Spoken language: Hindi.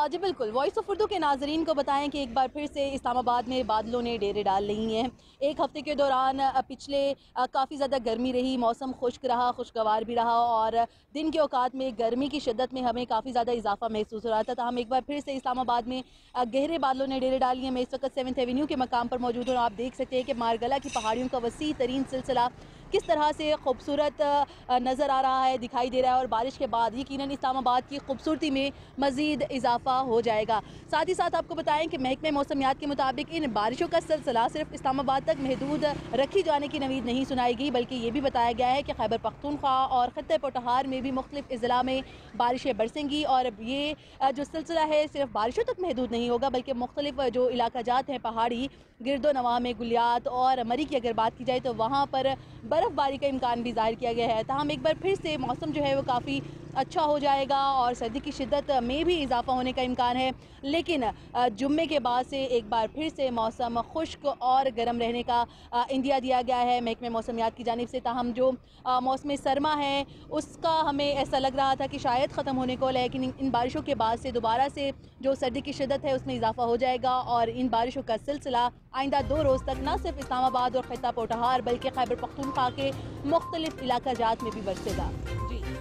जी बिल्कुल, वॉइस ऑफ उर्दू के नाज़रीन को बताएं कि एक बार फिर से इस्लामाबाद में बादलों ने डेरे डाल ली हैं। एक हफ़्ते के दौरान पिछले काफ़ी ज़्यादा गर्मी रही, मौसम खुश्क रहा, खुशगवार भी रहा और दिन के औकात में गर्मी की शिद्दत में हमें काफ़ी ज़्यादा इजाफा महसूस हो रहा था। तो हम एक बार फिर से इस्लामाबाद में गहरे बादलों ने डेरे डाल लिए हैं। मैं इस वक्त 7th एवेन्यू के मकाम पर मौजूद हूँ। आप देख सकते हैं कि मारगला की पहाड़ियों का वसी तरीन सिलसिला किस तरह से खूबसूरत नज़र आ रहा है, दिखाई दे रहा है और बारिश के बाद यकीनन इस्लामाबाद की खूबसूरती में मज़ीद इजाफा हो जाएगा। साथ ही साथ आपको बताएं कि महकमे मौसमियात के मुताबिक इन बारिशों का सिलसिला सिर्फ इस्लामाबाद तक महदूद रखी जाने की नवीद नहीं सुनाई गई, बल्कि ये भी बताया गया है कि खैबर पख्तूनख्वा और खित्ते पोटहार में भी मुख्तलिफ अजला में बारिशें बरसेंगी और ये जो सिलसिला है सिर्फ बारिशों तक महदूद नहीं होगा, बल्कि मुख्तलिफ जो इलाका जात हैं पहाड़ी गिरदो नवा में गुलियात और मरी की अगर बात की जाए तो वहाँ पर बर्फ़बारी का इम्कान भी ज़ाहिर किया गया है। ताहम एक बार फिर से मौसम जो है वो काफ़ी अच्छा हो जाएगा और सर्दी की शिद्दत में भी इजाफा होने का इम्कान है, लेकिन जुम्मे के बाद से एक बार फिर से मौसम खुश्क और गर्म रहने का इंदिया दिया गया है महकमे मौसमियात की जानिब से। ताहम जो मौसम सरमा है उसका हमें ऐसा लग रहा था कि शायद ख़त्म होने को, लेकिन इन बारिशों के बाद से दोबारा से जो सर्दी की शिद्दत है उसमें इजाफा हो जाएगा और इन बारिशों का सिलसिला आइंदा 2 रोज़ तक न सिर्फ इस्लामाबाद और खित्ता पोटहार बल्कि खैबर पख्तूनख्वा के मुख्तलिफ इलाका जात में भी बरसेगा। जी।